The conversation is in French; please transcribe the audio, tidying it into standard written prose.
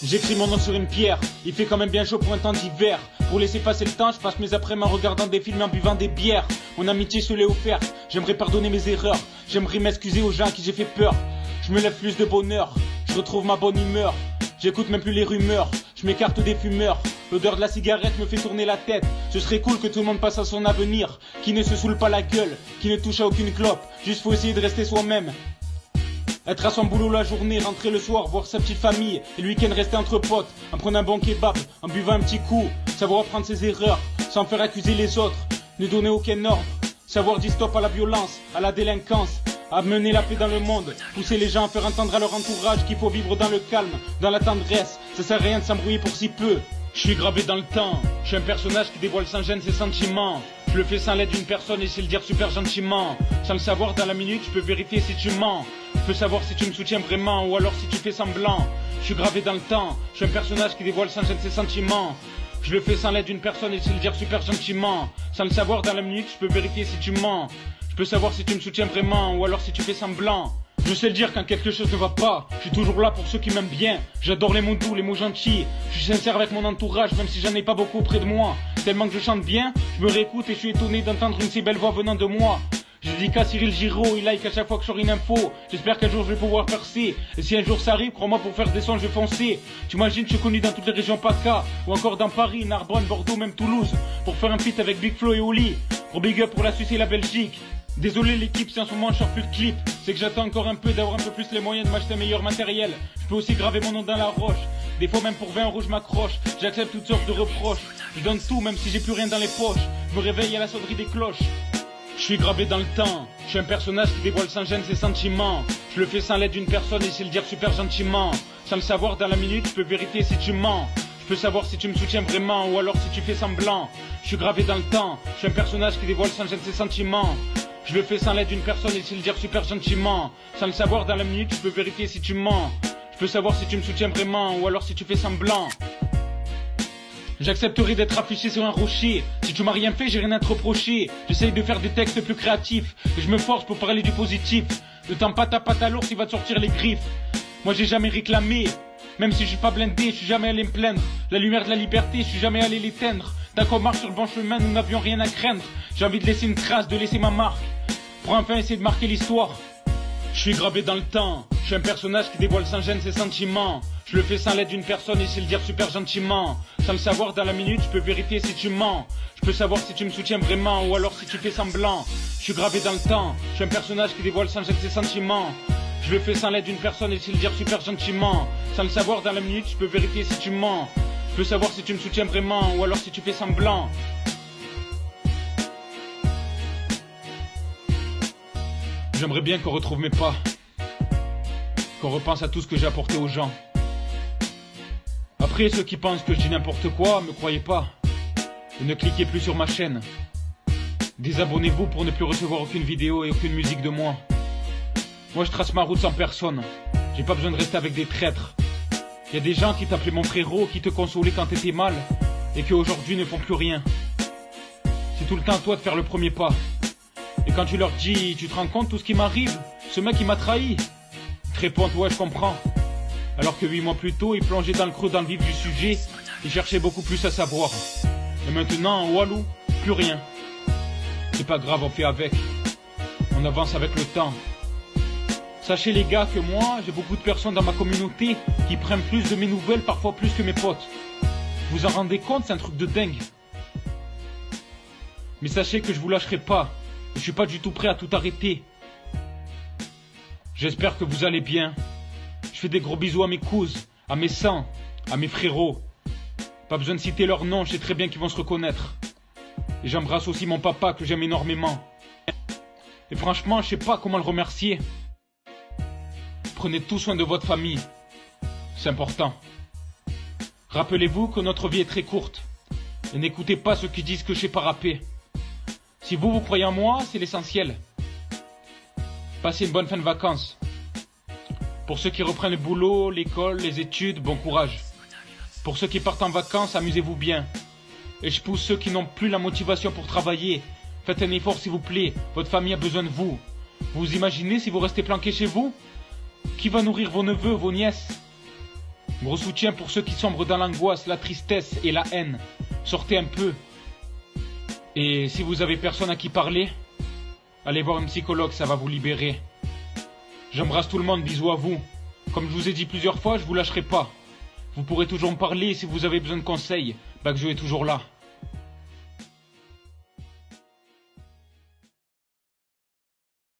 J'écris mon nom sur une pierre, il fait quand même bien chaud pour un temps d'hiver. Pour laisser passer le temps, je passe mes après-midi en regardant des films et en buvant des bières. Mon amitié se l'est offerte, j'aimerais pardonner mes erreurs. J'aimerais m'excuser aux gens à qui j'ai fait peur. Je me lève plus de bonheur, je retrouve ma bonne humeur. J'écoute même plus les rumeurs, je m'écarte des fumeurs. L'odeur de la cigarette me fait tourner la tête. Ce serait cool que tout le monde passe à son avenir, qui ne se saoule pas la gueule, qui ne touche à aucune clope. Juste faut essayer de rester soi-même. Être à son boulot la journée, rentrer le soir, voir sa petite famille. Et le week-end rester entre potes, en prenant un bon kebab, en buvant un petit coup. Savoir apprendre ses erreurs, sans faire accuser les autres. Ne donner aucun ordre. Savoir dire stop à la violence, à la délinquance. Amener la paix dans le monde, pousser les gens à faire entendre à leur entourage qu'il faut vivre dans le calme, dans la tendresse. Ça sert à rien de s'embrouiller pour si peu. Je suis gravé dans le temps, je suis un personnage qui dévoile sans gêne ses sentiments. Je le fais sans l'aide d'une personne et c'est le dire super gentiment. Sans le savoir dans la minute, je peux vérifier si tu mens. Je peux savoir si tu me soutiens vraiment ou alors si tu fais semblant. Je suis gravé dans le temps, je suis un personnage qui dévoile sans gêne ses sentiments. Je le fais sans l'aide d'une personne et c'est le dire super gentiment. Sans le savoir dans la minute, je peux vérifier si tu mens. Je peux savoir si tu me soutiens vraiment ou alors si tu fais semblant. Je sais le dire quand quelque chose ne va pas. Je suis toujours là pour ceux qui m'aiment bien. J'adore les mots doux, les mots gentils. Je suis sincère avec mon entourage, même si j'en ai pas beaucoup auprès de moi. Tellement que je chante bien, je me réécoute et je suis étonné d'entendre une si belle voix venant de moi. Je dédicace à Cyril Giraud, il like à chaque fois que je sors une info. J'espère qu'un jour je vais pouvoir percer. Et si un jour ça arrive, crois-moi, pour faire des sons je vais foncer. Tu imagines, je suis connu dans toutes les régions PACA, ou encore dans Paris, Narbonne, Bordeaux, même Toulouse, pour faire un feat avec Big Flo et Oli. Pour big up pour la Suisse et la Belgique. Désolé l'équipe si en ce moment je sors plus de clips. C'est que j'attends encore un peu d'avoir un peu plus les moyens de m'acheter un meilleur matériel. Je peux aussi graver mon nom dans la roche. Des fois même pour 20 € je m'accroche. J'accepte toutes sortes de reproches. Je donne tout même si j'ai plus rien dans les poches. Je me réveille à la sonnerie des cloches. Je suis gravé dans le temps. Je suis un personnage qui dévoile sans gêne ses sentiments. Je le fais sans l'aide d'une personne et c'est le dire super gentiment. Sans le savoir dans la minute, je peux vérifier si tu mens. Je peux savoir si tu me soutiens vraiment ou alors si tu fais semblant. Je suis gravé dans le temps. Je suis un personnage qui dévoile sans gêne ses sentiments. Je le fais sans l'aide d'une personne et c'est le dire super gentiment. Sans le savoir dans la minute, je peux vérifier si tu mens. Je peux savoir si tu me soutiens vraiment ou alors si tu fais semblant. J'accepterai d'être affiché sur un rocher. Si tu m'as rien fait, j'ai rien à te reprocher. J'essaye de faire des textes plus créatifs et je me force pour parler du positif. Ne tends pas ta patte à l'ours, il va te sortir les griffes. Moi j'ai jamais réclamé. Même si je suis pas blindé, je suis jamais allé me plaindre. La lumière de la liberté, je suis jamais allé l'éteindre. Tant qu'on marche sur le bon chemin, nous n'avions rien à craindre. J'ai envie de laisser une trace, de laisser ma marque. Pour enfin essayer de marquer l'histoire. Je suis gravé dans le temps. Je suis un personnage qui dévoile sans gêne ses sentiments. Je le fais sans l'aide d'une personne et c'est le dire super gentiment. Sans le savoir dans la minute, je peux vérifier si tu mens. Je peux savoir si tu me soutiens vraiment ou alors si tu fais semblant. Je suis gravé dans le temps. Je suis un personnage qui dévoile sans gêne ses sentiments. Je le fais sans l'aide d'une personne et c'est le dire super gentiment. Sans le savoir dans la minute, je peux vérifier si tu mens. Je peux savoir si tu me soutiens vraiment ou alors si tu fais semblant. J'aimerais bien qu'on retrouve mes pas. Qu'on repense à tout ce que j'ai apporté aux gens. Après, ceux qui pensent que je dis n'importe quoi, me croyez pas. Et ne cliquez plus sur ma chaîne. Désabonnez-vous pour ne plus recevoir aucune vidéo et aucune musique de moi. Moi je trace ma route sans personne. J'ai pas besoin de rester avec des traîtres. Y a des gens qui t'appelaient mon frérot, qui te consolaient quand t'étais mal, et qui aujourd'hui ne font plus rien. C'est tout le temps à toi de faire le premier pas. Et quand tu leur dis, tu te rends compte tout ce qui m'arrive? Ce mec il m'a trahi. Ils te répondent, ouais je comprends. Alors que 8 mois plus tôt, il plongeait dans le creux, dans le vif du sujet. Il cherchait beaucoup plus à savoir. Et maintenant, Walou, plus rien. C'est pas grave, on fait avec. On avance avec le temps. Sachez les gars que moi, j'ai beaucoup de personnes dans ma communauté qui prennent plus de mes nouvelles, parfois plus que mes potes. Vous en rendez compte, c'est un truc de dingue. Mais sachez que je vous lâcherai pas. Je suis pas du tout prêt à tout arrêter. J'espère que vous allez bien. Je fais des gros bisous à mes cousins, à mes sangs, à mes frérots. Pas besoin de citer leurs noms, je sais très bien qu'ils vont se reconnaître. Et j'embrasse aussi mon papa que j'aime énormément. Et franchement, je sais pas comment le remercier. Prenez tout soin de votre famille. C'est important. Rappelez-vous que notre vie est très courte. Et n'écoutez pas ceux qui disent que je sais pas rapper. Si vous croyez en moi, c'est l'essentiel. Passez une bonne fin de vacances. Pour ceux qui reprennent le boulot, l'école, les études, bon courage. Pour ceux qui partent en vacances, amusez-vous bien. Et je pousse ceux qui n'ont plus la motivation pour travailler. Faites un effort s'il vous plaît, votre famille a besoin de vous. Vous imaginez si vous restez planqués chez vous? Qui va nourrir vos neveux, vos nièces? Gros soutien pour ceux qui sombrent dans l'angoisse, la tristesse et la haine. Sortez un peu. Et si vous avez personne à qui parler, allez voir un psychologue, ça va vous libérer. J'embrasse tout le monde, bisous à vous. Comme je vous ai dit plusieurs fois, je vous lâcherai pas. Vous pourrez toujours me parler si vous avez besoin de conseils. Bakjo est toujours là.